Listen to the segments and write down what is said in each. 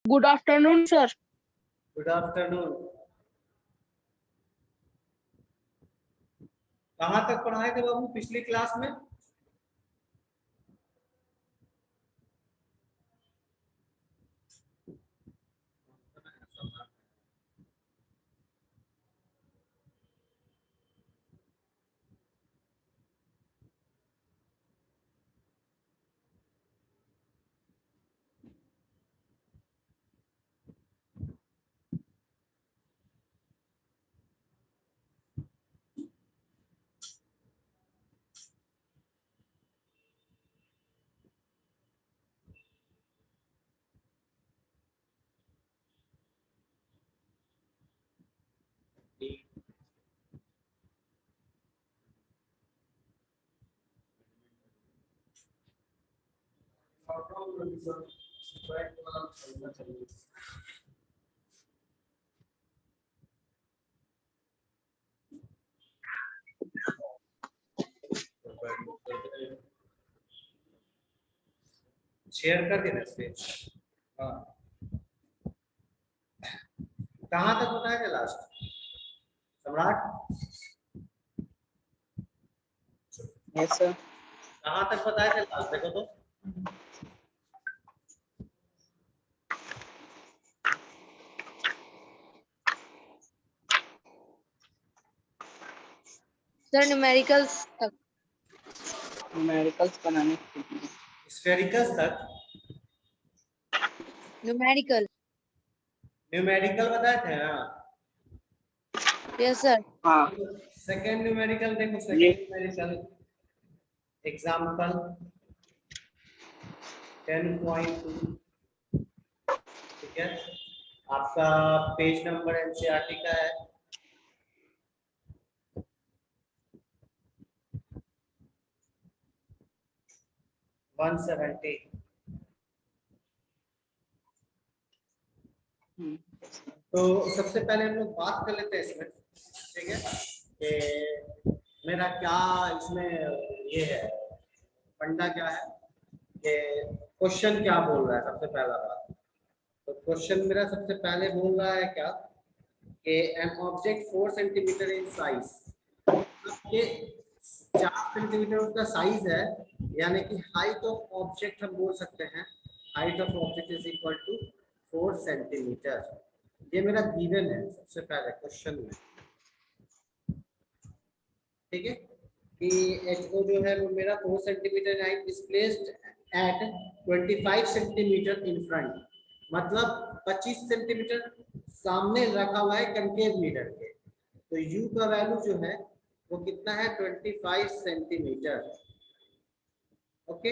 Good afternoon sir. Good afternoon. कहाँ तक पढ़ाए थे बाबू पिछली क्लास में? शेयर कर देना इस पे। हाँ, कहाँ तक बताया था लास्ट? सम्राट यस सर। कहाँ तक बताया था लास्ट? देखो तो सर न्यूमेरिकल्स तक। न्यूमेरिकल्स बनाने स्फेरिकल्स तक। न्यूमेरिकल। न्यूमेरिकल बताए थे। हाँ, यस सर। हाँ सेकंड न्यूमेरिकल देखो। ये सेकंड न्यूमेरिकल एग्जांपल 10.2। ठीक है, आपका पेज नंबर एनसीईआरटी का है। वन 170। तो सबसे पहले हम लोग बात कर लेते हैं इसमें, ठीक है, कि मेरा क्या इसमें ये है, फंडा क्या है, कि क्वेश्चन क्या बोल रहा है। सबसे पहला बात तो क्वेश्चन मेरा सबसे पहले बोल रहा है क्या, कि an object 4 centimetre in size, ये 4 सेंटीमीटर उसका साइज है, यानी कि हाइट ऑफ ऑब्जेक्ट हम बोल सकते हैं, height of object is equal to 4 centimetre. ये मेरा गिवन है सबसे पहले क्वेश्चन में, ठीक है, कि HO जो है वो मेरा 4 centimetre height is placed at 25 centimetre in front, मतलब 25 सेंटीमीटर सामने रखा हुआ है कनकेव मिरर के। तो U का वैल्यू जो है वो कितना है, 25 सेंटीमीटर। ओके,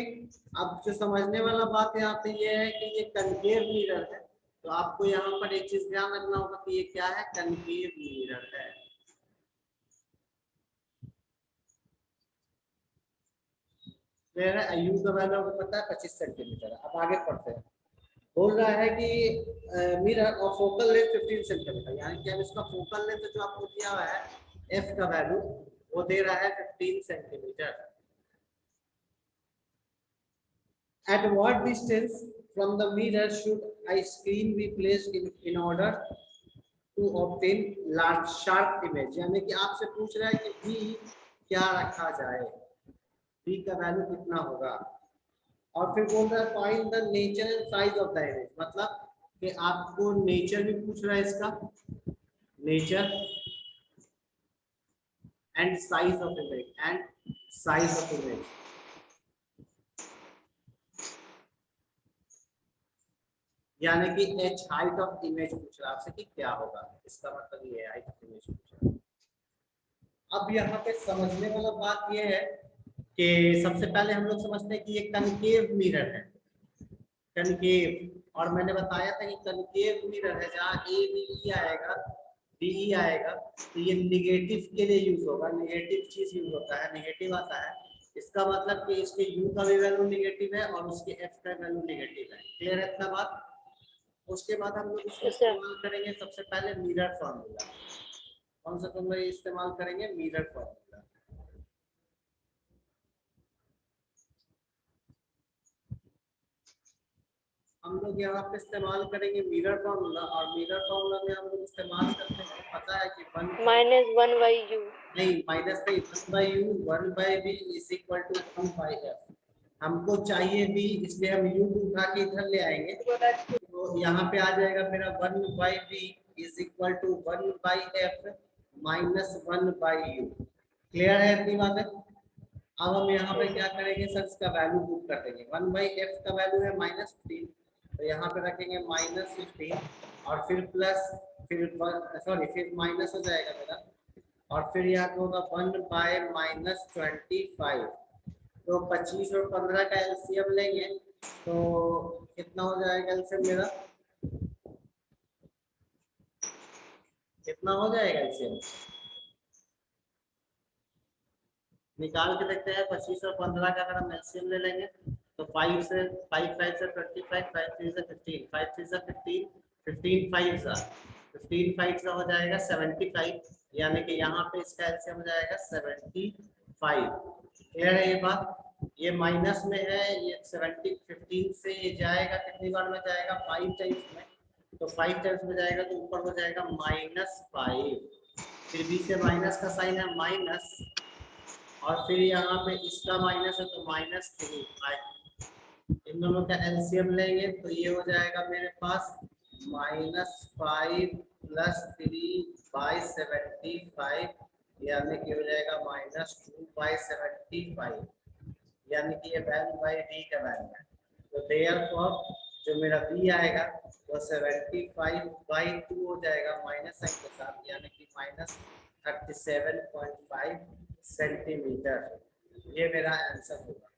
अब जो समझने वाला बात यहाँ पे ये है कि ये कनकेव मिरर है, तो आपको यहाँ पर एक चीज ध्यान रखना होगा कि ये क्या है, कनकेव मिरर है। मेरा यू का वैल्यू आपको पता है 25 सेंटीमीटर। अब आगे पढ़ते हैं। बोल रहा है कि मिरर और फोकल लेंथ 15 सेंटीमीटर, यानी कि अब इसका फोकल लेंथ जो आपको दिया हुआ है एफ का वैल्यू वो दे रहा है 15 centimetre. At what distance from the mirror should a screen be placed in order to obtain large sharp image? यानी कि आपसे पूछ रहा है कि V क्या रखा जाए, V का वैल्यू कितना होगा। और फिर बोल रहा है find the nature and size of the image, मतलब कि आपको नेचर भी पूछ रहा है इसका, nature and size of image, and size of image. यानी कि h हाइट ऑफ इमेज पूछ रहा है आपसे कि क्या होगा, इसका मतलब ये है हाइट ऑफ इमेज पूछ रहा है। अब यहाँ पे समझने वाला बात ये है कि सबसे पहले हम लोग समझते हैं कि ये कनकेव मिरर है, कनकेव। और मैंने बताया था कि कनकेव मिरर है जहाँ ए बी ई आएगा, बी ई आएगा, तो ये निगेटिव के लिए यूज होगा, निगेटिव चीज यूज होता है, निगेटिव आता है। इसका मतलब कि इसके यू का भी वैल्यू निगेटिव है और उसके एफ का वैल्यू निगेटिव है। क्लियर है इतना बात? उसके बाद हम लोग इसको इस्तेमाल करेंगे सबसे पहले मिरर फॉर्मूला। कौन सा फॉर्मूला इस्तेमाल करेंगे? Mirror formula. हम लोग यहाँ पे इस्तेमाल करेंगे मिरर फॉर्मूला, और मिरर फॉर्मूला में हम लोग इस्तेमाल करते हैं, पता है कि -1/u। नहीं, माइनस नहीं, 1/u 1/v is equal to 1/f। हमको चाहिए v, इसलिए हम u को उठा के इधर ले आएंगे, तो यहाँ पे आ जाएगा मेरा 1/v is equal to 1/f minus 1/u। Clear है इतनी बात है? अब हम यहाँ पे क्या करेंगे सर, इसका वैल्यू पुट कर देंगे। 1/f का वैल्यू है -15, तो यहाँ पे रखेंगे -15 और फिर प्लस, फिर फिर माइनस हो जाएगा मेरा, और फिर यहाँ पे होगा 1/-25। तो 25 और 15 का एलसीएम लेंगे तो कितना हो जाएगा एलसीएम मेरा, कितना हो जाएगा एलसीएम निकाल के देखते हैं। 25 और 15 का अगर हम एलसीएम ले लेंगे तो 5 से 5 5 से 25, 5 3 से 15, 5 3 से 15, 15 5 से 15 5 से हो जाएगा 75, यानी कि यहाँ पे इसका एलसीएम हो जाएगा 75। क्लियर है ये बात? ये माइनस में है, ये 70 15 से ये जाएगा कितनी बार में जाएगा, 5 टाइम्स में, तो 5 टाइम्स में जाएगा तो ऊपर हो जाएगा -5, फिर b से माइनस का साइन है माइनस, और फिर यहाँ पे इसका माइनस है तो -3, इन दोनों का एलसीएम लेंगे तो ये हो जाएगा मेरे पास -5 + 3/75, यानी कि हो जाएगा -2/75, यानी कि ये वैल्यू बाई v का वैल्यू है। तो देयरफॉर जो मेरा v आएगा वो 75/2 हो जाएगा माइनस साइन के साथ, यानी कि -37.5 सेंटीमीटर। ये मेरा आंसर होगा।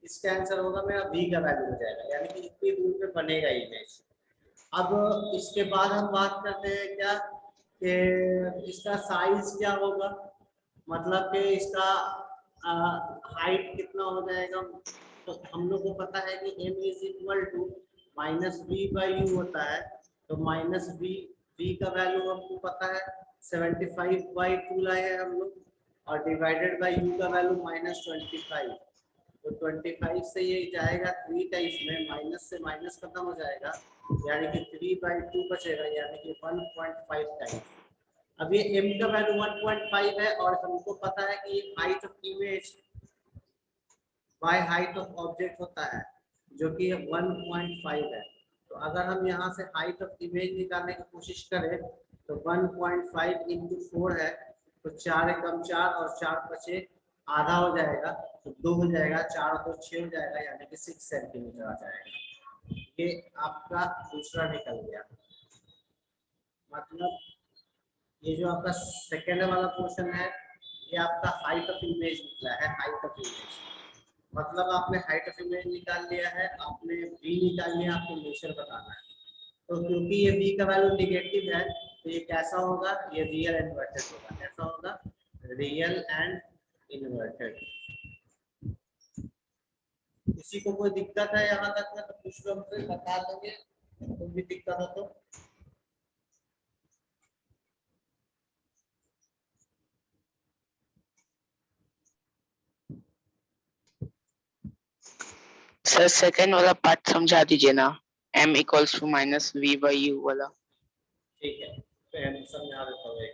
इसका आंसर होगा मेरा v का वैल्यू हो जाएगा, यानी कि इतनी दूर पे बनेगा इमेज। अब इसके बाद हम बात करते हैं क्या कि इसका साइज क्या होगा, मतलब कि इसका हाइट कितना हो जाएगा। तो हम लोग को पता है कि m = -v/u होता है, तो -v का वैल्यू हमको पता है 75/2 लाए हैं हम लोग, और डिवाइडेड बाय u का वैल्यू -25, तो 25 से ये जाएगा 3 टाइम्स में, माइनस से माइनस खत्म हो जाएगा, यानी कि 3/2 बचेगा, यानी कि 1.5 टाइम्स। अब ये m का वैल्यू 1.5 है, और हमको पता है कि height of image by height of object होता है जो कि 1.5 है। तो अगर हम यहाँ से हाइट ऑफ इमेज निकालने की कोशिश करें तो 1.5 × 4 है, तो 4 एकम 4 और 4 बचे आधा हो जाएगा, तो 2 हो जाएगा, 4 और 2 6 हो जाएगा, यानी कि 6 सेंटीमीटर आ जाएगा। ये आपका दूसरा निकल गया। मतलब ये जो आपका सेकेंड वाला क्वेश्चन है, ये आपका हाइट ऑफ इमेज निकला है। हाइट ऑफ इमेज मतलब आपने हाइट ऑफ इमेज निकाल लिया है, आपने v निकाल लिया, आपको मेजर बताना है। तो क्योंकि ये v का वैल्यू नेगेटिव है, तो ये कैसा होगा, ये रियल इन्वर्टेड होगा। कैसा होगा, रियल एंड इन्वर्टेड। किसी को कोई दिक्कत है यहाँ तक में तो कुछ लोग हमसे बता देंगे, कोई भी दिक्कत हो तो। सर सेकंड वाला पार्ट समझा दीजिए ना, m = -v/u वाला। ठीक है, तो हम समझा देता हूँ एक मिनट।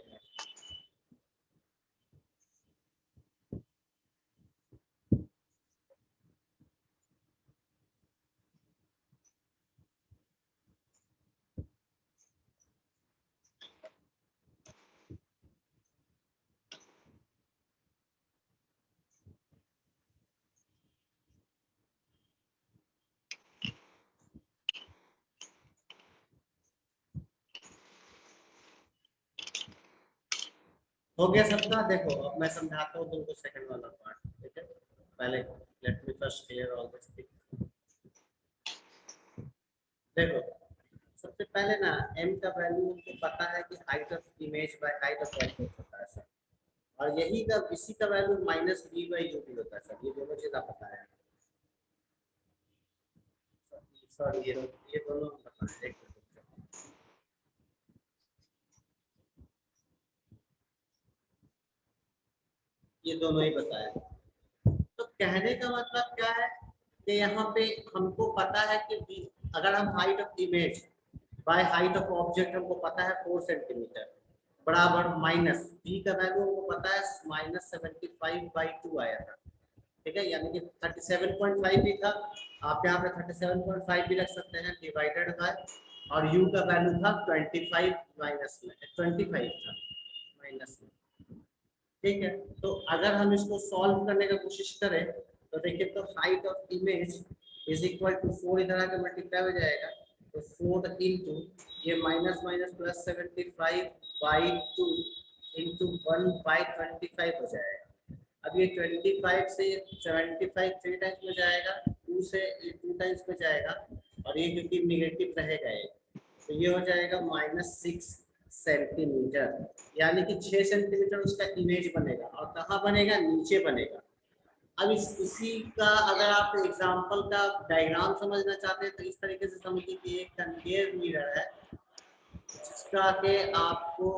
हो गया सबका? देखो अब मैं समझाता हूँ तुमको सेकंड वाला पार्ट, ठीक है? पहले late me first clear all this thing. देखो सबसे पहले ना m का वैल्यू मुझे पता है कि height of image by height of object होता है सर, और यही का इसी का वैल्यू -v/u भी होता है सर। ये दोनों चीज पता है सर, ये दोनों पता है। एक मिनट, ये दोनों ही बताया। तो कहने का मतलब क्या है कि यहाँ पे हमको पता है कि अगर हम height of image by height of object हमको पता है 4 सेंटीमीटर बराबर माइनस बी का वैल्यू हमको पता है -75/2 आया था, ठीक है, यानी कि 37.5 भी था, आप यहाँ पे 37.5 भी रख सकते हैं डिवाइडेड बाय, और u का वैल्यू था 25 माइनस में 25 था माइनस में, ठीक है। तो अगर हम इसको सॉल्व करने की कोशिश करें तो देखिए, तो height of image is equal to 4 इधर आके मल्टीप्लाई हो जाएगा, तो 4 इंटू ये माइनस माइनस प्लस 75/2 इंटू 1/25 हो जाएगा। अब ये 25 से 75 3 टाइम्स में जाएगा, 2 से 2 टाइम्स में जाएगा, और ये क्योंकि निगेटिव रहेगा ये, तो ये हो जाएगा -6 सेंटीमीटर, यानी कि 6 सेंटीमीटर उसका इमेज बनेगा, और कहाँ बनेगा, नीचे बनेगा। अब इसी का अगर आप एग्जांपल का डायग्राम समझना चाहते हैं तो इस तरीके से समझिए कि एक कन्वेयर मिरर है जिसका के आपको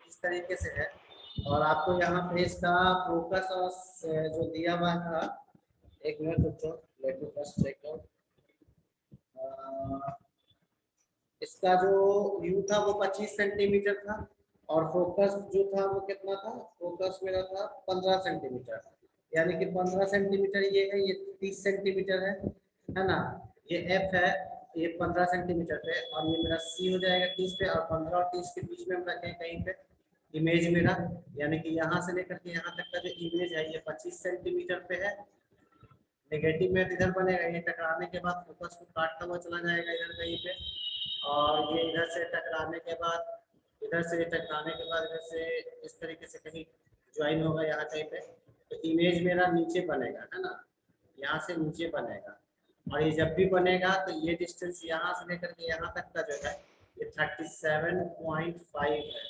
इस तरीके से है, और आपको यहाँ पे इसका फोकस और जो दिया हुआ था, एक मिनट रुको, let me first check out. इसका जो व्यू था वो 25 सेंटीमीटर था, और फोकस जो था वो कितना था, फोकस मेरा था 15 सेंटीमीटर, यानी कि 15 सेंटीमीटर ये है, ये 30 सेंटीमीटर है ना, ये एफ है, ये 15 सेंटीमीटर पे, और ये मेरा सी हो जाएगा 30 पे, और 15 और 30 के बीच में हम रखें कहीं पे इमेज मेरा, यानी कि यहाँ से लेकर के यहाँ तक का जो इमेज है ये 25 सेंटीमीटर पे है। नेगेटिव में इधर बनेगा, ये टकराने के बाद फोकस को काटता हुआ चला जाएगा इधर कहीं पे, और ये इधर से टकराने के बाद, इधर से टकराने के बाद इधर से इस तरीके से कहीं ज्वाइन होगा यहाँ कहीं पे, तो इमेज मेरा नीचे बनेगा, है ना, यहाँ से नीचे बनेगा, और ये जब भी बनेगा तो ये डिस्टेंस यहाँ से लेकर के यहाँ तक का जो है ये 37.5 है,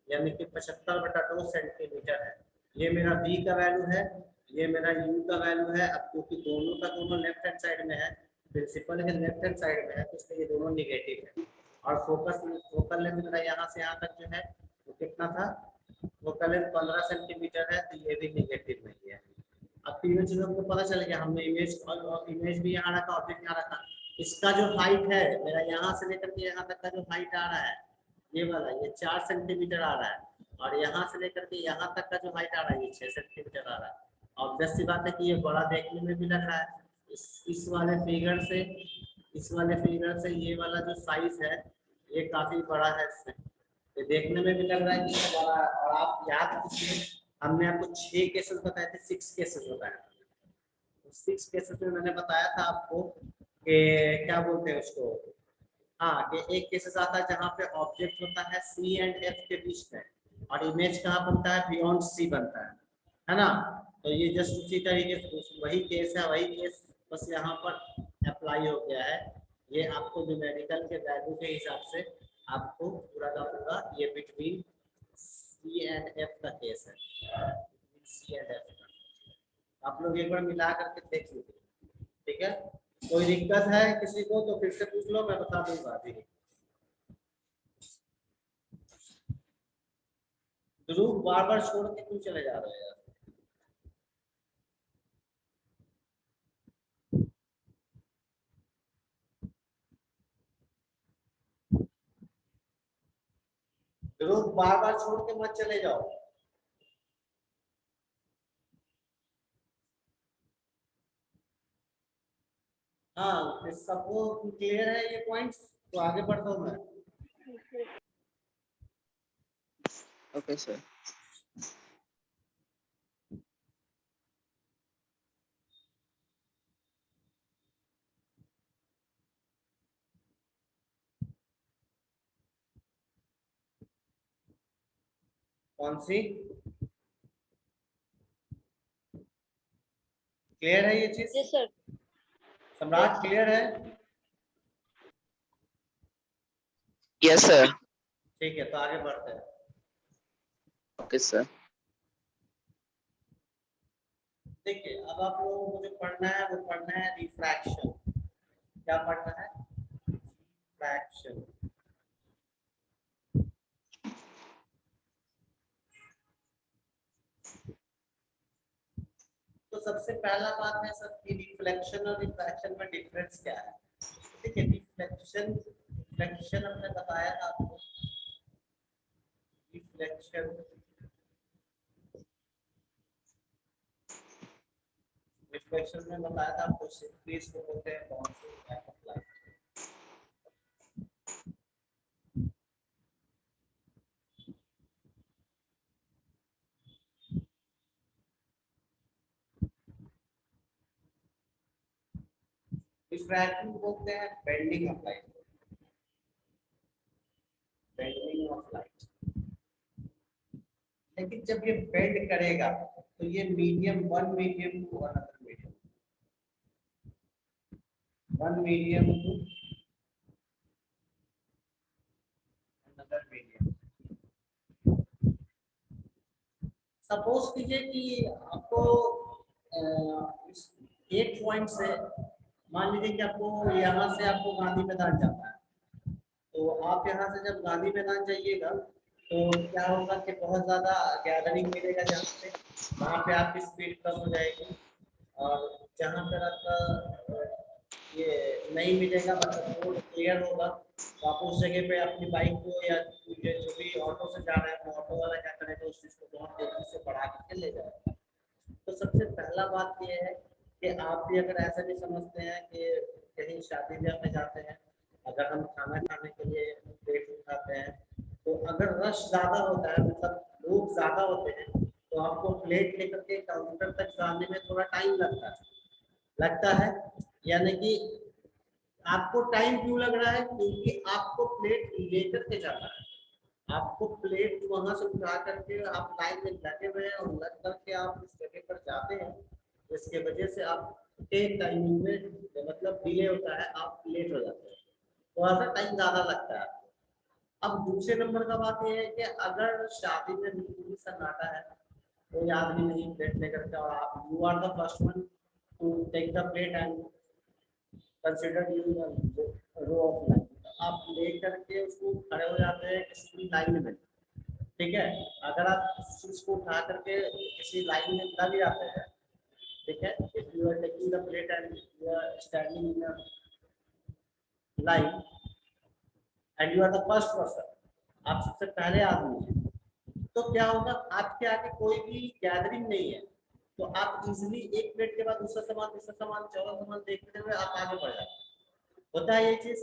यानी कि 75/2 सेंटीमीटर है। ये मेरा बी का वैल्यू है, ये मेरा यू का वैल्यू है। अब क्योंकि दोनों का दोनों लेफ्ट हैंड साइड में है, प्रिंसिपल के लेफ्ट हैंड साइड में है, तो इसलिए ये दोनों निगेटिव है, और फोकल लेंथ मेरा यहाँ से यहाँ तक जो है वो कितना था, फोकल लेंथ 15 सेंटीमीटर है, तो ये भी निगेटिव नहीं है। अब तीनों चीजों को पता चल गया, हमने इमेज भी यहाँ रखा, ऑब्जेक्ट यहाँ रखा, इसका जो हाइट है मेरा यहाँ से लेकर के यहाँ तक का जो हाइट आ रहा है ये वाला, ये 4 सेंटीमीटर आ रहा है, और यहाँ से लेकर के यहाँ तक का जो हाइट आ रहा है ये 6 सेंटीमीटर आ रहा है। ऑब्वियस सी बात है कि ये बड़ा देखने में भी लग रहा है, इस वाले फिगर से ये वाला जो साइज है ये काफी बड़ा है, इससे ये देखने में भी लग रहा है कि ये बड़ा है। और आप याद कीजिए, हमने आपको 6 केसेस बताए थे, 6 केसेस बताया था, 6 केसेस में मैंने बताया था आपको कि क्या बोलते हैं उसको, हाँ, कि एक केसेस आता है जहाँ पे ऑब्जेक्ट होता है सी एंड एफ के बीच में, और इमेज कहाँ बनता है, बियॉन्ड सी बनता है ना। तो ये जस्ट उसी तरीके से वही केस है, वही केस बस यहाँ पर अप्लाई हो गया है। ये आपको न्यूमेरिकल के वैल्यू के हिसाब से आपको पूरा का पूरा ये बिटवीन सी एंड एफ का केस है, सी एंड एफ का आप लोग एक बार मिला करके देख लीजिए, ठीक है। कोई दिक्कत है किसी को तो फिर से पूछ लो, मैं बता दूंगा अभी। ध्रुव बार बार छोड़ के क्यों चले जा रहे हैं यार? ध्रुव बार बार छोड़ के मत चले जाओ। हाँ, सबको क्लियर है ये पॉइंट्स, तो आगे बढ़ता हूँ मैं। Okay sir. कौन सी क्लियर है ये चीज? Yes sir. सम्राट क्लियर है? Yes sir. ठीक है, तो आगे बढ़ते हैं। Okay sir. देखिए, अब आप लोगों को जो पढ़ना है वो पढ़ना है रिफ्रैक्शन। क्या पढ़ना है? रिफ्रैक्शन। तो सबसे पहला बात है सर कि रिफ्लेक्शन और रिफ्रैक्शन में डिफरेंस क्या है। ठीक है। रिफ्लेक्शन, रिफ्लेक्शन हमने बताया था आपको, रिफ्लेक्शन, रिफ्लेक्शन में बताया था आपको सिंपली को बोलते हैं bouncing back of light. Refraction बोलते हैं bending of light, bending of light. लेकिन जब ये बेंड करेगा तो ये medium, one medium to another medium, one medium to another medium. Suppose कीजिए कि आपको एक पॉइंट से, मान लीजिए कि आपको यहाँ से आपको गांधी मैदान जाना है, तो आप यहाँ से जब गांधी मैदान जाइएगा तो क्या होगा कि बहुत ज़्यादा गैदरिंग मिलेगा, जहाँ पे वहाँ पे आपकी स्पीड कम हो जाएगी, और जहाँ पर आपका ये नहीं मिलेगा, मतलब रोड क्लियर होगा, तो आप उस जगह पे अपनी बाइक को या जो भी ऑटो से जा रहे हैं, तो ऑटो वाला क्या करेगा, उस चीज़ को बहुत तेजी से बढ़ा के ले जाएगा। तो सबसे पहला बात ये है कि आप भी अगर ऐसा भी समझते हैं कि कहीं शादी ब्याह में जाते हैं, अगर हम खाना खाने के लिए प्लेट उठाते हैं, तो अगर रश ज़्यादा होता है, मतलब लोग ज़्यादा होते हैं, तो आपको प्लेट लेकर के काउंटर तक जाने में थोड़ा टाइम लगता है। यानी कि आपको टाइम क्यों लग रहा है, क्योंकि आपको प्लेट लेकर के जाना है, आपको प्लेट वहां से उठा करके आप लाइन में लगे हुए हैं और लग करके आप उस जगह पर जाते हैं, जिसके वजह से आपके टाइमिंग में मतलब डिले होता है, आप लेट हो जाते हैं, थोड़ा सा टाइम ज़्यादा लगता है। अब दूसरे नंबर का बात यह है कि अगर शादी में बिल्कुल सन्नाटा है, कोई आदमी नहीं प्लेट लेकर के, और आप you are the first one to take the plate and consider in row of line, आप लेकर के उसको खड़े हो जाते हैं किसी लाइन में, ठीक है। अगर आप इस चीज को उठा करके किसी लाइन में लग जाते हैं, ठीक है, if you are taking the plate and you are standing in a line and you are the first person, आप सबसे पहले आदमी हैं, तो क्या होगा, आपके आगे कोई भी गैदरिंग नहीं है, तो आप इजीली एक प्लेट के बाद दूसरा सामान, तीसरा सामान, चौथा सामान देखते हुए आप आगे बढ़ जाते हैं। होता है ये चीज।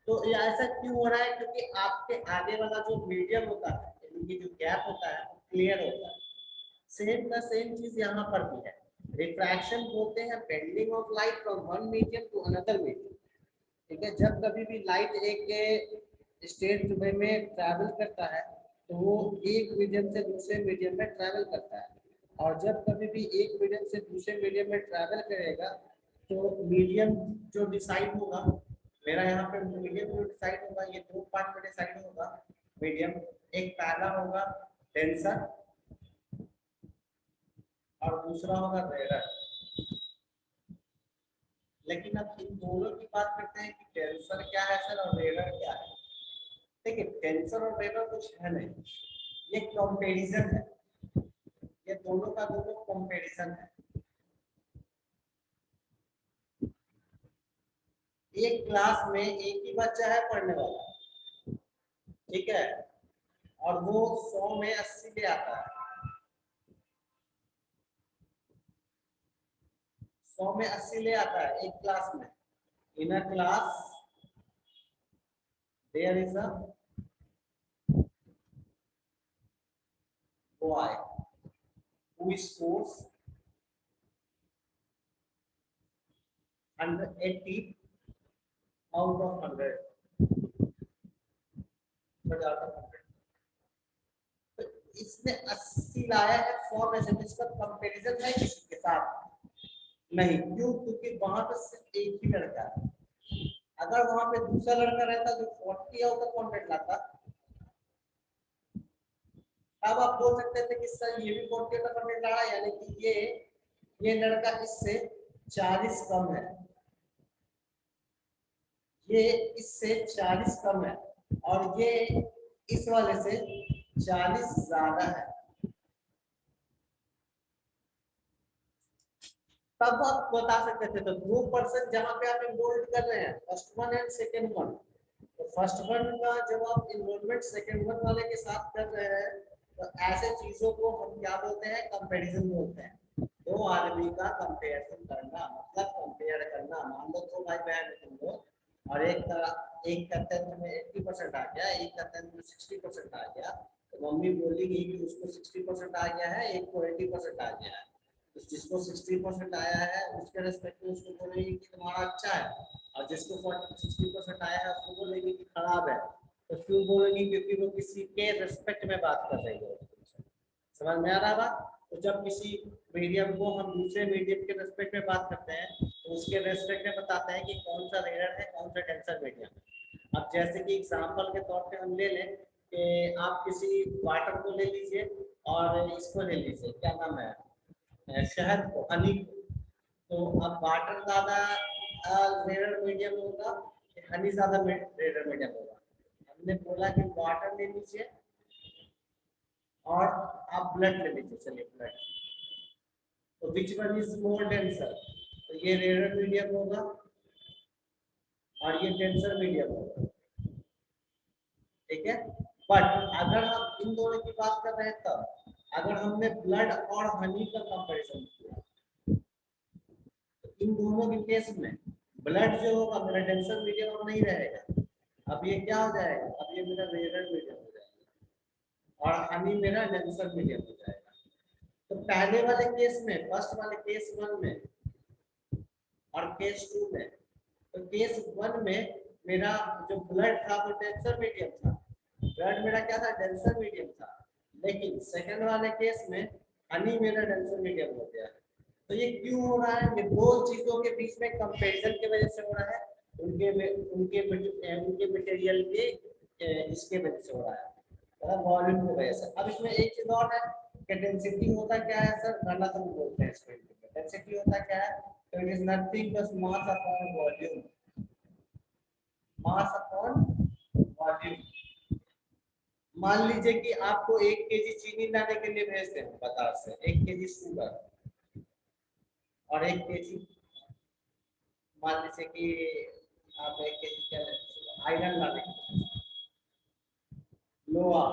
तो ये ऐसा क्यों हो रहा है, क्योंकि आपके आगे वाला जो मीडियम होता है, यानी कि जो गैप होता है, वो क्लियर होता है। सेम का सेम चीज यहाँ पर भी है। रिफ्रैक्शन बोलते हैं bending of light from one medium to another medium, ठीक है। जब कभी भी लाइट एक स्टेट में ट्रैवल करता है, तो वो एक मीडियम से दूसरे मीडियम में ट्रैवल करता है, और जब कभी भी एक मीडियम से दूसरे मीडियम में ट्रैवल करेगा, तो मीडियम जो डिसाइड होगा, मेरा यहाँ पे मीडियम जो डिसाइड होगा, ये दो पार्ट में डिसाइड होगा मीडियम। एक पहला होगा टेंसर और दूसरा होगा रेडर। लेकिन अब इन दोनों की बात करते हैं कि टेंसर क्या है सर और रेडर क्या है। देखिए, टेंसर और रेडर कुछ है नहीं, ये कंपैरिजन है, ये दोनों का दोनों कंपैरिजन है। एक क्लास में एक ही बच्चा है पढ़ने वाला, ठीक है, और वो 100 में 80 ले आता है, 100 में 80 ले आता है एक क्लास में। In a class there is a boy who scores 180 out of 100, but out of 100, तो इसने 80 लाया है 100 में से, इसका कंपैरिजन है किसी के साथ नहीं, क्यों, क्योंकि वहां पे सिर्फ एक ही लड़का है। अगर वहां पे दूसरा लड़का रहता जो 40 आउट ऑफ 100 लाता, अब आप बोल सकते थे कि सर ये भी 40 आउट ऑफ 100 ला, यानी कि ये लड़का इससे 40 कम है, ये इससे 40 कम है, और ये इस वाले से 40 ज्यादा है। तब आप बता सकते थे। तो 2% जहाँ पे आप इनरोल्ड कर रहे हैं, first one and second one, तो फर्स्ट वन का जब आप इनरोलमेंट सेकेंड वन वाले के साथ कर रहे हैं, तो ऐसे चीजों को हम क्या बोलते हैं, कंपैरिजन बोलते हैं। दो आदमी का कंपैरिजन करना मतलब कंपेयर करना। मान लो दो भाई बहन है तुम लोग, और एक का 10th में 80% आ गया, एक का 10th में 60% आ गया, तो मम्मी बोलेगी कि उसको 60% आ गया है, एक को 80% आ गया है। तो जिसको 60% आया है उसके रेस्पेक्ट में उसको बोलेगी कि तुम्हारा अच्छा है, और जिसको 60% आया है उसको बोलेगी कि खराब है। तो क्यों बोलेगी? क्योंकि वो किसी के रेस्पेक्ट में बात कर रही है। समझ में आ रहा बात? तो जब किसी मीडियम को हम दूसरे मीडियम के रेस्पेक्ट में बात करते हैं, तो उसके रेस्पेक्ट में बताते हैं कि कौन सा रेयर है, कौन सा टेंसर मीडियम है। अब जैसे कि एग्जांपल के तौर पे हम ले लें कि आप किसी वाटर को ले लीजिए और इसको ले लीजिए, क्या नाम है, शहद को, हनी को। तो अब वाटर ज्यादा रेयर मीडियम होगा, हनी ज्यादा रेयर मीडियम होगा। हमने बोला कि वाटर ले लीजिए और आप ब्लड ले लीजिए। चलिए ब्लड, तो which one is more denser? तो ये रेयर मीडियम होगा और ये डेंसर मीडियम होगा, ठीक है। बट अगर हम इन दोनों की बात कर रहे हैं, तब अगर हमने ब्लड और हनी का कंपैरिजन किया, तो इन दोनों के केस में ब्लड जो होगा मेरा डेंसर मीडियम अब नहीं रहेगा। अब ये क्या हो जाएगा? अब ये मेरा रेयर मीडियम हो जाएगा और हनी मेरा डेंसर मीडियम हो जाएगा। तो पहले वाले केस में, फर्स्ट वाले केस वन में और केस टू में, तो केस वन में मेरा जो ब्लड था वो डेंसर मीडियम था, ब्लड मेरा क्या था, डेंसर मीडियम था। लेकिन सेकंड वाले केस में हनी मेरा डेंसर मीडियम हो गया है। तो ये क्यों हो रहा है? ये दो चीजों के बीच में कंपैरिजन की वजह से हो रहा है, उनके मटेरियल के इसके वजह से हो रहा है, मतलब वॉल्यूम की वजह से। अब इसमें एक चीज और है कि डेंसिटी होता क्या है सर, घनत्व बोलते हैं इसको। डेंसिटी होता क्या है? तो it is nothing but mass upon volume, mass upon volume. मान लीजिए कि आपको 1 केजी चीनी लाने के लिए भेजते हैं बाजार से, 1 केजी शुगर और 1 केजी, मान लीजिए कि आप 1 केजी क्या आयरन लाने के लिए, लोहा,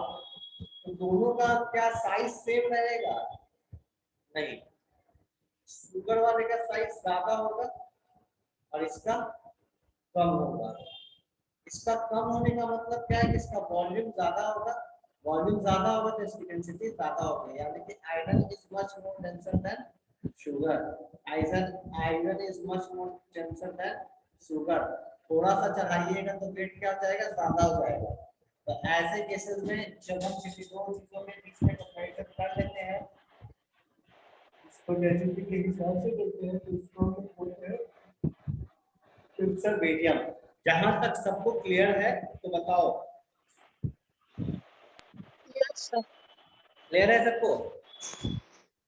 तो दोनों का क्या साइज सेम रहेगा? नहीं, शुगर वाले का साइज ज्यादा होगा और इसका कम होगा। इसका कम होने का मतलब क्या है कि इसका वॉल्यूम ज्यादा होगा, वॉल्यूम ज्यादा होगा तो इसकी डेंसिटी ज्यादा होगी। यानी कि iron is much more denser then sugar, iron is much more denser then sugar. थोड़ा सा चढ़ाइएगा तो वेट क्या हो जाएगा, ज्यादा हो जाएगा। तो ऐसे केसेस में जब हम किसी दो चीजों के बीच में कंपैरिजन कर लेते हैं, इसको डेंसिटी के हिसाब से करते हैं, तो इसको हम बोलते हैं टेंसर मीडियम। जहां तक सबको क्लियर है तो बताओ। Yes, sir. क्लियर है सबको?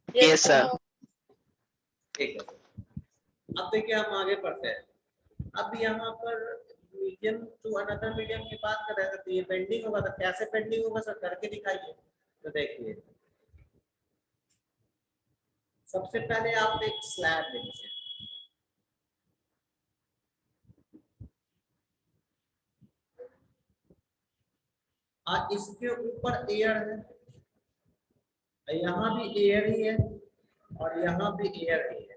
Yes, sir. ठीक है। अब देखिए हम आगे पढ़ते हैं। अब यहाँ पर मीडियम टू अनदर मीडियम की बात कर रहे थे, तो ये बेंडिंग होगा, तो कैसे बेंडिंग होगा सर, करके दिखाइए। तो देखिए सबसे पहले आप एक स्लैब लीजिए, और इसके ऊपर एयर है, यहाँ भी एयर ही है और यहाँ भी एयर ही है।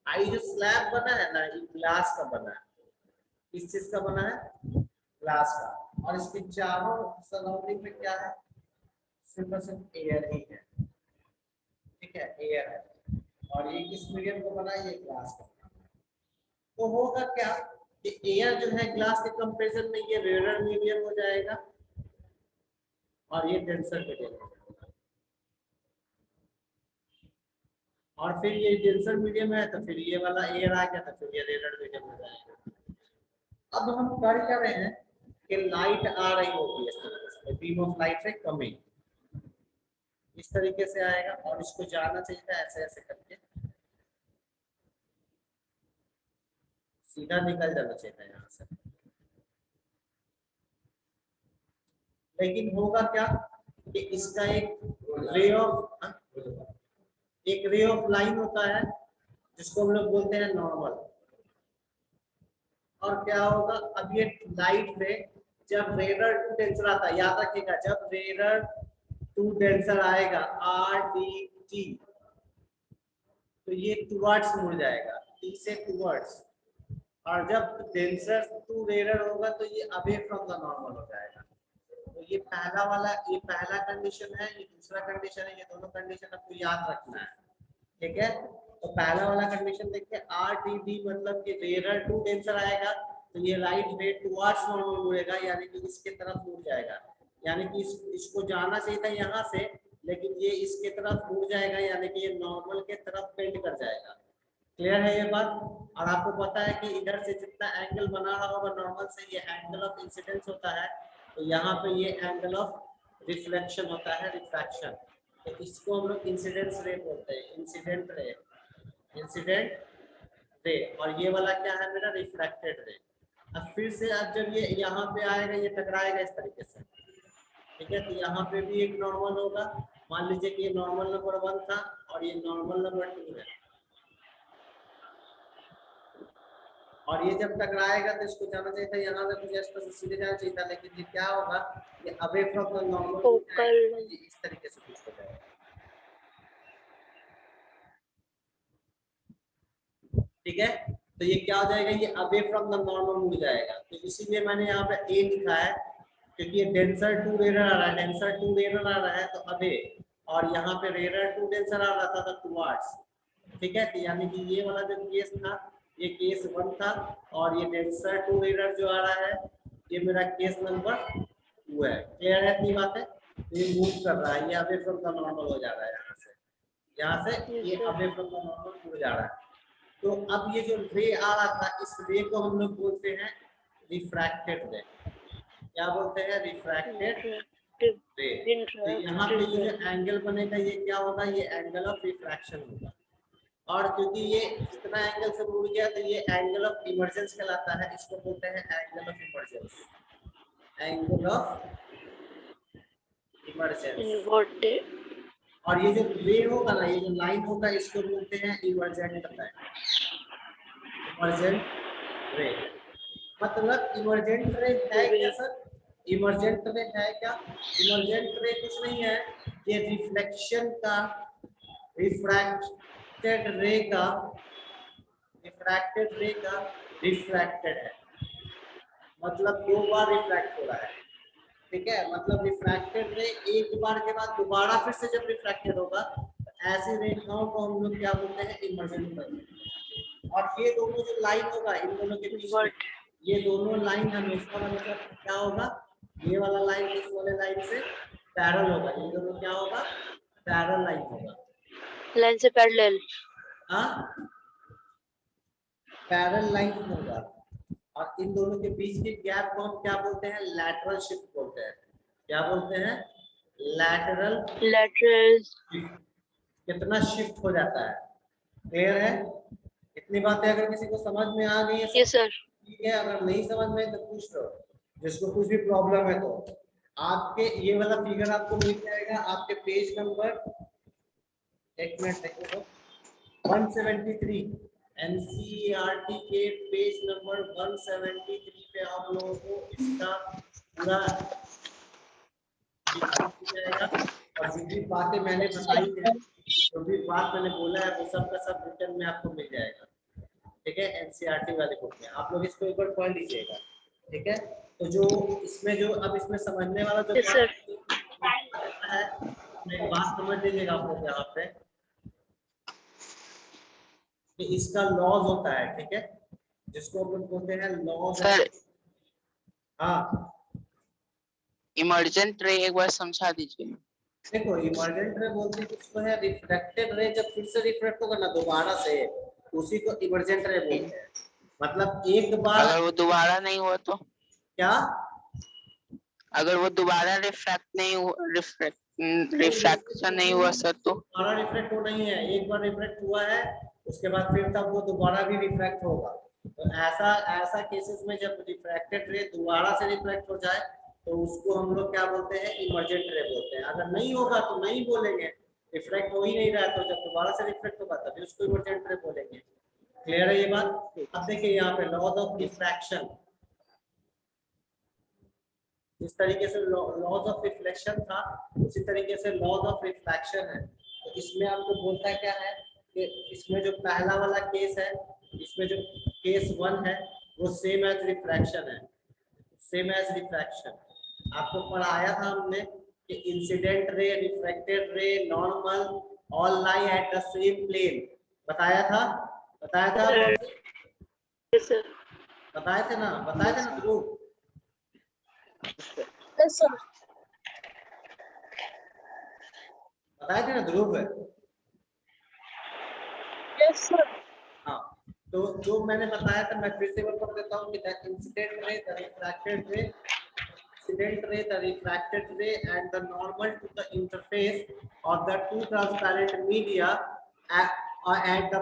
आई जो स्लैब बना है ना, ये ग्लास का बना है। किस चीज का बना है? ग्लास का। और इसके चारों सराउंडिंग में क्या है? सिर्फ एयर ही है, ठीक है, एयर है। और ये किस मीडियम का बना है? ये ग्लास का। तो होगा क्या कि एयर जो है ग्लास के कंपैरिजन में ये रेयर मीडियम हो जाएगा और ये डेंसर मीडियम हो जाएगा। और फिर ये डेंसर मीडियम है तो फिर ये वाला एयर आ गया, तो फिर ये रेयर मीडियम हो जाएगा। अब हम कर क्या रहे हैं कि लाइट आ रही होगी इस तरीके से, बीम ऑफ लाइट है कमिंग, इस तरीके से आएगा और इसको जाना चाहिए था ऐसे ऐसे करके, सीधा निकल जाना चाहिए था यहाँ से। लेकिन होगा क्या कि इसका एक रे ऑफ लाइन होता है जिसको हम लोग बोलते हैं नॉर्मल। और क्या होगा, अब ये लाइट में जब रेयर टू डेंसर आता है, याद रखिएगा जब रेयर टू डेंसर आएगा RDT, तो ये टुवर्ड्स मुड़ जाएगा, टी से टुवर्ड्स। और जब डेंसर टू रेयर होगा तो ये अवे फ्रॉम द नॉर्मल हो जाएगा। तो ये पहला वाला, ये पहला कंडीशन है, ये दूसरा कंडीशन है, ये दोनों कंडीशन आपको याद रखना है, ठीक है। तो पहला वाला कंडीशन देखिए, RTD मतलब कि रेयर टू डेंसर आएगा तो ये राइट रे टुवर्ड्स नॉर्मल मुड़ेगा, यानी कि इसके तरफ मुड़ जाएगा, यानी कि इसको जाना चाहिए था यहाँ से, लेकिन ये इसके तरफ मुड़ जाएगा, यानी कि ये नॉर्मल के तरफ बेंड कर जाएगा। क्लियर है ये बात। और आपको पता है कि इधर से जितना एंगल बना रहा होगा नॉर्मल से, ये एंगल ऑफ इंसिडेंस होता है, तो यहाँ पे ये एंगल ऑफ रिफ्लेक्शन होता है, रिफ्रैक्शन। तो इसको हम लोग इंसिडेंस रे बोलते हैं, इंसिडेंट रे, इंसिडेंट रे। और ये वाला क्या है मेरा, रिफ्रैक्टेड रे। अब फिर से अब जब ये यहाँ पे आएगा, ये टकराएगा इस तरीके से, ठीक है। तो यहाँ पे भी एक नॉर्मल होगा, मान लीजिए कि ये नॉर्मल नंबर 1 था और ये नॉर्मल नंबर 2 है, और ये जब टकराएगा तो इसको जाना चाहिए था यहाँ से, कुछ ऐसा सीधे जाना चाहिए था, लेकिन ये क्या होगा, ये away from the normal focal, इस तरीके से कुछ हो जाएगा, ठीक है। तो ये क्या हो जाएगा, ये अवे फ्रॉम द नॉर्मल मुड़ जाएगा। तो इसीलिए मैंने यहाँ पे ए लिखा है, क्योंकि ये डेंसर टू रेयर आ रहा है, डेंसर टू रेयर आ रहा है तो अवे, और यहाँ पे रेयर टू डेंसर आ रहा था तो टुवर्ड्स, ठीक है। तो यानी कि ये वाला जो केस था, ये केस 1 था, और ये डेंसर टू रेयर जो आ रहा है, ये मेरा केस नंबर 2 है। क्लियर है इतनी बातें। तो ये मूव कर रहा है, ये अवे फ्रॉम द नॉर्मल हो जा रहा है, यहाँ से ये अवे फ्रॉम द नॉर्मल मुड़ जा रहा है। तो अब ये जो रे आ रहा था, इस रे को हम लोग बोलते हैं रिफ्रैक्टेड रे। क्या बोलते हैं, रिफ्रैक्टेड रे। तो यहाँ पे ये जो एंगल बनेगा, ये क्या होगा, ये एंगल ऑफ रिफ्रैक्शन होगा। और क्योंकि ये इतना एंगल से मुड़ गया तो ये एंगल ऑफ इमर्जेंस कहलाता है, इसको बोलते हैं angle of emergence, angle of emergence. और ये जो रे होगा ना, ये जो लाइन होगा, इसको बोलते हैं इमर्जेंट लाइन, इमर्जेंट रे। मतलब इमर्जेंट रे है क्या सर, इमर्जेंट रे है क्या, इमर्जेंट रे कुछ नहीं है, ये रिफ्लेक्शन का, रिफ्रैक्टेड रे का, रिफ्रैक्टेड रे का रिफ्रैक्टेड है, मतलब 2 बार रिफ्रैक्ट हो रहा है, ठीक है। मतलब रिफ्रैक्टेड रे एक बार के बाद दोबारा फिर से जब रिफ्रैक्टेड होगा, तो ऐसी रेखाओं को हम लोग क्या बोलते हैं, इमर्जेंट रे। और ये दोनों जो लाइन होगा, इन दोनों के बीच में, ये दोनों लाइन हमेशा हमेशा क्या होगा, ये वाला लाइन इस वाले लाइन से पैरेलल होगा, ये दोनों क्या होगा, पैरेलल लाइन होगा, लाइन से पैरेलल, हाँ पैरेलल लाइन होगा। और इन दोनों के बीच के गैप को हम क्या बोलते हैं, लैटरल शिफ्ट बोलते हैं। क्या बोलते हैं, लैटरल शिफ्ट। कितना शिफ्ट हो जाता है, क्लियर है। इतनी बातें अगर किसी को समझ में आ गई है, यस सर, ठीक है। अगर नहीं समझ में तो पूछ लो, जिसको कुछ भी प्रॉब्लम है तो। आपके ये वाला फिगर आपको मिल जाएगा आपके पेज नंबर, एक मिनट देखो, 173 एनसीईआरटी के पेज नंबर 173 पे आप लोगों को इसका पूरा जाएगा। और जो भी बातें मैंने बताई है, जो भी बात मैंने बोला है, वो सब का सब रिटर्न में आपको मिल जाएगा, ठीक है। एनसीईआरटी वाले बुक में आप लोग इसको एक बार पढ़ लीजिएगा, ठीक है। तो जो इसमें जो अब इसमें समझने वाला जो यस सर, है, एक बात समझ लीजिएगा आप लोग यहाँ पे, कि इसका लॉज होता है, ठीक है, जिसको हम लोग बोलते हैं लॉज। सर हाँ इमर्जेंट रे एक बार समझा दीजिए। देखो, इमर्जेंट रे बोलते हैं किसको है, रिफ्लेक्टेड रे जब फिर से रिफ्लेक्ट होगा ना दोबारा से, उसी को इमर्जेंट रे बोलते हैं। मतलब एक बार, अगर वो दोबारा नहीं हुआ तो, क्या, अगर वो दोबारा रिफ्रैक्ट नहीं हुआ, रिफ्रैक्शन नहीं हुआ सर, तो दोबारा रिफ्लेक्ट हो नहीं है, एक बार रिफ्लेक्ट हुआ है, उसके बाद फिर तब वो दोबारा भी रिफ्लेक्ट होगा। तो ऐसा केसेस में जब रिफ्रैक्टेड रे दोबारा से रिफ्लेक्ट हो जाए, तो उसको हम लोग क्या बोलते हैं, इमर्जेंट रे बोलते हैं। अगर नहीं होगा तो नहीं बोलेंगे, रिफ्लेक्ट हो ही नहीं रहा है, तो जब दोबारा से रिफ्लेक्ट होगा तभी उसको इमर्जेंट रे बोलेंगे। क्लियर है ये बात? अब देखिए यहाँ पे लॉज ऑफ रिफ्रैक्शन, जिस तरीके से लॉज ऑफ रिफ्लेक्शन था उसी तरीके से लॉज ऑफ रिफ्रैक्शन है। तो इसमें आपको बोलता है क्या है कि इसमें जो पहला वाला केस है, इसमें जो केस 1 है वो सेम एज रिफ्रैक्शन है, सेम एज रिफ्रैक्शन। आपको पढ़ाया था हमने कि incident ray, refracted ray, normal all lie at the same plane, बताया था Yes, sir. बताए थे ना ध्रुव? Yes, sir. बताए थे ना ध्रुव? Yes, sir. हाँ, तो जो मैंने बताया था मैं फिर से वो पढ़ देता हूँ कि the incident ray, the refracted रे, incident ray, the refracted ray, and the normal to the interface of the two transparent media at the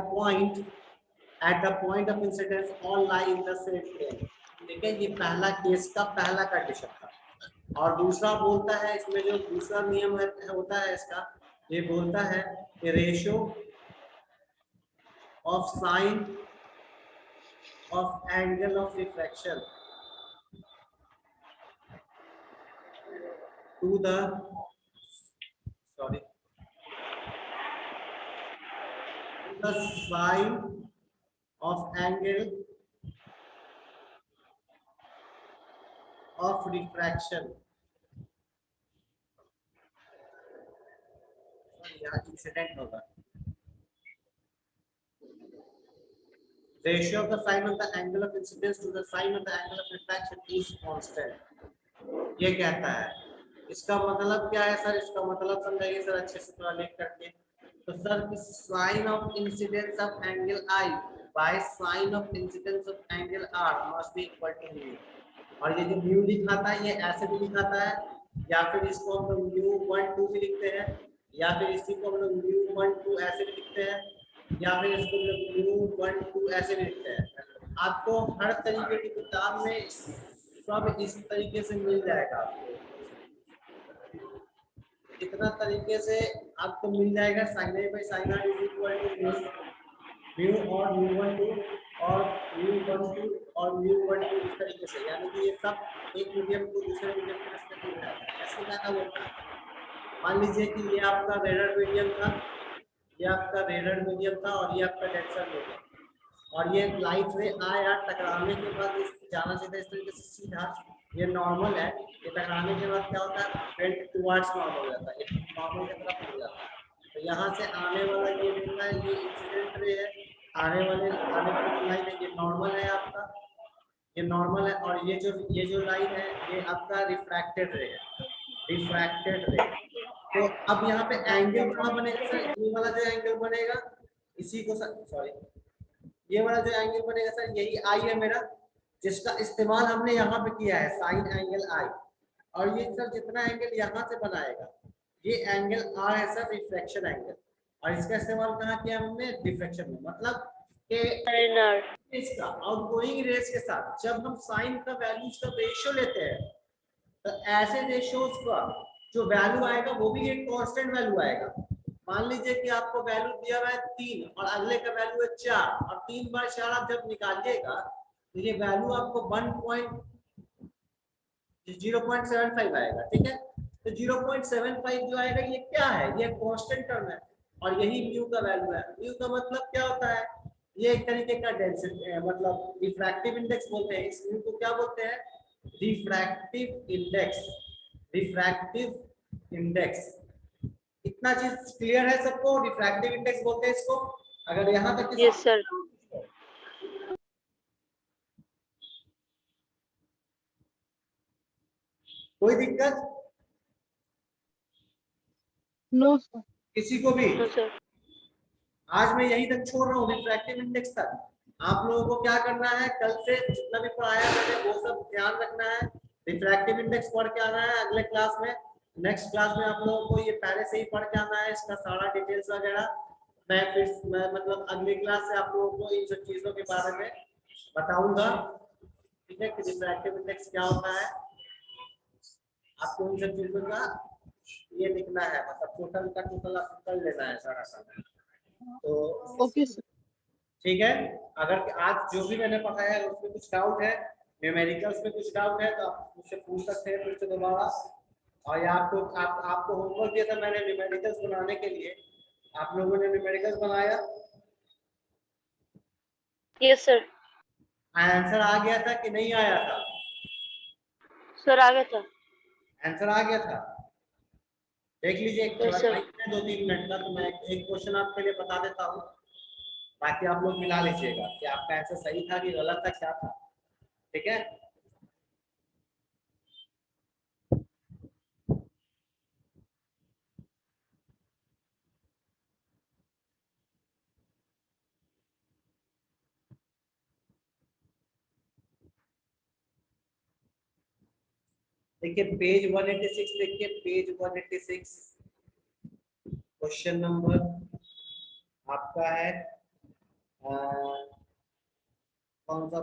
point of incidence all lie in the same plane। ठीक है, ये पहला case का पहला condition था। और दूसरा बोलता है, इसमें जो दूसरा नियम होता है इसका, ये बोलता है कि ratio of sine of angle of refraction to the sine of angle of refraction, यहाँ इंसिडेंट होगा, ratio of the sine of the angle of incidence to the sine of the angle of refraction is constant। ये कहता है, इसका मतलब क्या है sir? इसका मतलब समझाइए सर अच्छे से थोड़ा लिख करके। तो sir sine of incidence of angle i by sine of incidence of angle r must be equal to mu. और ये जो म्यू लिखाता है ये ऐसे भी लिखाता है, या फिर इसको हम लोग म्यू 1 2 भी लिखते हैं, या फिर इसी को हम लोग म्यू 1 2 ऐसे भी लिखते हैं, या फिर इसको हम लोग म्यू 1 2 ऐसे भी लिखते हैं। आपको हर तरीके की किताब में सब इस तरीके से मिल जाएगा आपको, इतना तरीके से आपको मिल जाएगा। Sine a by sine r is equal to mu और म्यू 1 2 और म्यू 1 2 और म्यू 1 2 इस तरीके से, यानी कि ये सब एक मीडियम को दूसरे मीडियम के रिस्पेक्ट में जाता है। ऐसे ज्यादा होता है। मान लीजिए कि ये आपका रेडर मीडियम था, ये आपका रेडर मीडियम था और ये आपका डेंसर मीडियम, और ये लाइट रे आया, टकराने के बाद इस जाना चाहिए इस तरीके से सीधा, ये नॉर्मल है, ये टकराने के बाद क्या होता है? बेंट टुवर्ड्स नॉर्मल हो जाता है, नॉर्मल की तरफ हो जाता है। तो यहाँ से आने वाला ये मिलता है, ये इंसिडेंट रे है, आने वाली लाइन है, ये नॉर्मल है आपका, ये नॉर्मल है, और ये जो लाइन है ये आपका रिफ्रैक्टेड रे है, रिफ्रैक्टेड रे। तो अब यहाँ पे एंगल कहाँ बनेगा सर? ये वाला जो एंगल बनेगा इसी को सॉरी ये वाला जो एंगल बनेगा सर, यही आई है मेरा, जिसका इस्तेमाल हमने यहाँ पे किया है, साइन एंगल आई। और ये सर जितना एंगल यहाँ से बनाएगा ये एंगल आर है सर, रिफ्लेक्शन एंगल, और इसका इस्तेमाल कहाँ किया हमने? डिफ्रेक्शन में। मतलब कि इसका आउटगोइंग रेस के साथ जब हम साइन का वैल्यूज का रेशियो लेते हैं तो ऐसे रेशियोज का जो वैल्यू आएगा वो भी एक कांस्टेंट वैल्यू आएगा। मान लीजिए कि आपको वैल्यू दिया हुआ है 3 और अगले का वैल्यू है 4, और 3 बार 4 आप जब निकालिएगा तो ये वैल्यू आपको 0.75 आएगा। ठीक है, तो 0.75 जो आएगा ये क्या है? ये कांस्टेंट टर्म है, और यही म्यू का वैल्यू है। म्यू का मतलब क्या होता है? ये एक तरीके का डेंसिटी, मतलब रिफ्रैक्टिव इंडेक्स बोलते हैं। इस म्यू को क्या बोलते हैं? Refractive index, refractive index. इतना चीज क्लियर है सबको? रिफ्रैक्टिव इंडेक्स बोलते हैं इसको। अगर यहाँ तक Yes, sir. कोई दिक्कत No, sir. किसी को भी? No, sir. आज मैं यही तक छोड़ रहा हूँ, रिफ्रैक्टिव इंडेक्स तक। आप लोगों को क्या करना है, कल से जितना भी पढ़ाया मैंने वो सब ध्यान रखना है। रिफ्रैक्टिव इंडेक्स पढ़ के आना है अगले क्लास में। नेक्स्ट क्लास में आप लोगों को ये पहले से ही पढ़ के आना है, इसका सारा डिटेल्स वगैरह। मैं मतलब अगली क्लास से आप लोगों को इन सब चीजों के बारे में बताऊंगा। ठीक है, कि रिफ्रैक्टिव इंडेक्स क्या होता है, आपको इन सब चीजों का ये लिखना है, मतलब टोटल का टोटल आपको कर लेना है सारा काम। तो ओके सर। ठीक है, अगर आज जो भी मैंने पढ़ाया है उसमें कुछ डाउट है, न्यूमेरिकल्स में कुछ डाउट है, तो आप मुझसे पूछ सकते हैं फिर से दोबारा। और आपको होमवर्क दिया था मैंने न्यूमेरिकल्स बनाने के लिए, आप लोगों ने न्यूमेरिकल्स बनाया? Yes sir. आंसर आ गया था कि नहीं आया था? सर आ गया था। आंसर आ गया था, देख लीजिए थोड़ा यस सर। टाइम है 2-3 मिनट का, तो मैं एक क्वेश्चन आपके लिए बता देता हूँ, बाकी आप लोग मिला लीजिएगा कि आपका आंसर सही था कि गलत था, क्या था। ठीक है, देखिए पेज 186, देखिए पेज 186, क्वेश्चन नंबर आपका है कौन सा,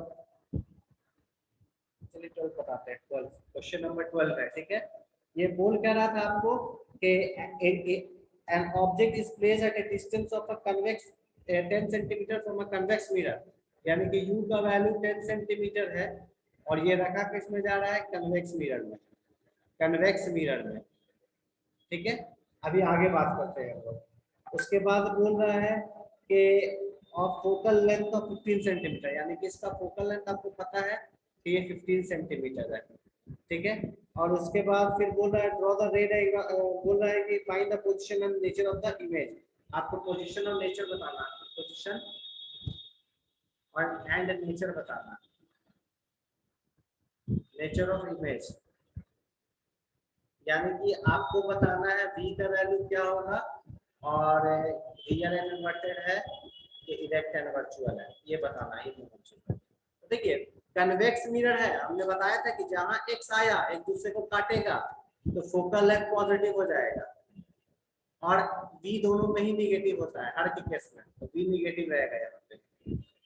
चलिए 12 बताते हैं, 12, क्वेश्चन नंबर 12 है। ठीक है, ये बोल क्या रहा था आपको कि an object is placed at a distance of a convex 10 centimetre from a convex mirror, यानी कि u का वैल्यू 10 सेंटीमीटर है और ये रखा किस में जा रहा है, कन्वेक्स मिरर में, कन्वेक्स मिरर में। ठीक है, अभी आगे बात करते हैं हम लोग। उसके बाद बोल रहा है कि of focal length of 15 centimetre, यानी कि इसका फोकल लेंथ आपको पता है कि ये 15 सेंटीमीटर है। ठीक है, और उसके बाद फिर बोल रहा है ड्रॉ द रे डायग्राम, बोल रहा है कि find the position and nature of the image, आपको पोजीशन और नेचर बताना है, पोजीशन और एंड नेचर बताना, नेचर ऑफ इमेज, यानी कि आपको बताना है v का वैल्यू क्या होगा और रियल एंड इन्वर्टेड है कि इरेक्ट एंड वर्चुअल है, ये बताना है। तो देखिए कन्वेक्स मिरर है, हमने बताया था कि जहां x आया एक दूसरे को काटेगा तो फोकल लेंथ पॉजिटिव हो जाएगा, और v दोनों में ही नेगेटिव होता है हर के केस में, तो v नेगेटिव रहेगा यहाँ पे।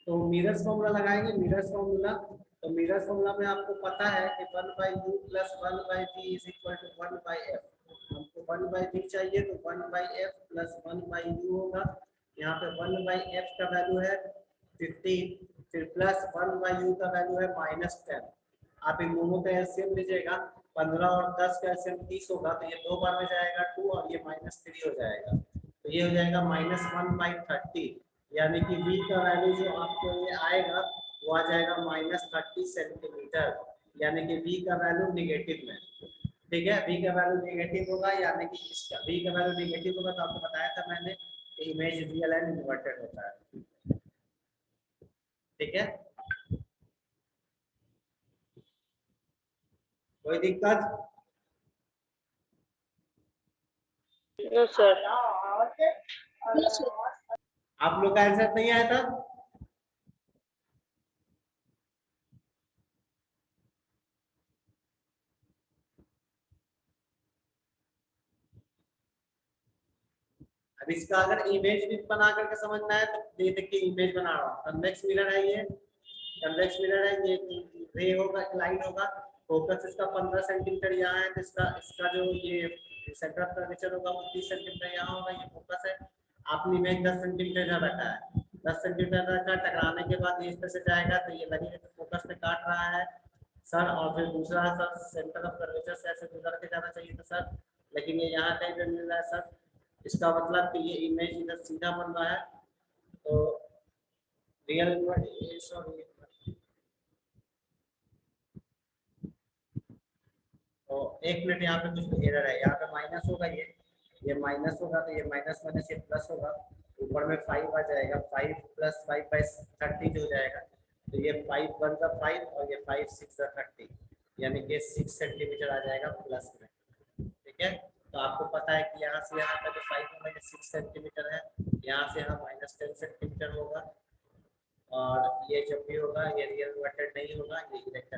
तो मिरर्स फॉर्मूला लगाएंगे, मिरर्स फॉर्मूला, तो मिरर्स फॉर्मूला में आपको पता है कि 1/u + 1/v = 1/f, हमको 1/v चाहिए तो 1/f + 1/u होगा, यहाँ पे 1/f का वैल्यू है 15, फिर प्लस 1/u का वैल्यू है -10, आप इन दोनों का एलसीएम लीजिएगा, 15 और 10 का एलसीएम 30 होगा, तो ये दो बार में जाएगा 2 और ये -3 हो जाएगा, तो ये हो जाएगा -1/30, यानी कि v का वैल्यू जो आपको ये आएगा वो आ जाएगा -30 सेंटीमीटर, यानी कि v का वैल्यू नेगेटिव में। ठीक है, v का वैल्यू नेगेटिव होगा, यानी कि इसका v का वैल्यू नेगेटिव होगा, तो आपको बताया था मैंने कि इमेज रियल एंड इन्वर्टेड होता है। ठीक है, कोई दिक्कत? No sir. आप लोग का आंसर नहीं आया था? अब इसका अगर इमेज भी बना करके समझना है तो ये देखिए इमेज बना रहा हूँ, कन्वेक्स मिरर है, ये कन्वेक्स मिरर है, ये रे होगा, लाइन होगा, फोकस इसका 15 सेंटीमीटर यहाँ है, तो इसका जो ये सेंटर ऑफ कर्वेचर होगा वो 30 सेंटीमीटर यहाँ होगा, ये फोकस है। आपने इमेज 10 सेंटीमीटर का रखा है, 10 सेंटीमीटर रखा, टकराने के बाद ये इस तरह से जाएगा, तो ये लगेगा कि फोकस में काट रहा है सर, और फिर दूसरा सर सेंटर ऑफ कर्वेचर से ऐसे गुजर के जाना चाहिए था सर, लेकिन ये यहाँ कहीं पे मिल रहा है सर, इसका मतलब कि ये इमेज इधर सीधा बन रहा है, तो रियल सॉरी, तो एक मिनट, यहाँ पे कुछ एरर है, यहाँ पे माइनस होगा, ये माइनस होगा, तो ये माइनस माइनस ये प्लस होगा, ऊपर में 5 आ जाएगा, 5 + 5/30 हो जाएगा, तो ये 5 × 1 = 5 और ये 5 × 6 = 30, यानी कि 6 सेंटीमीटर आ जाएगा प्लस में। ठीक है, तो आपको पता है कि यहाँ से यहाँ का जो 5 में 6 सेंटीमीटर है, यहाँ से यहाँ -10 सेंटीमीटर होगा, और ये जब भी होगा ये रियल इन्वर्टेड नहीं होगा, ये इरेक्ट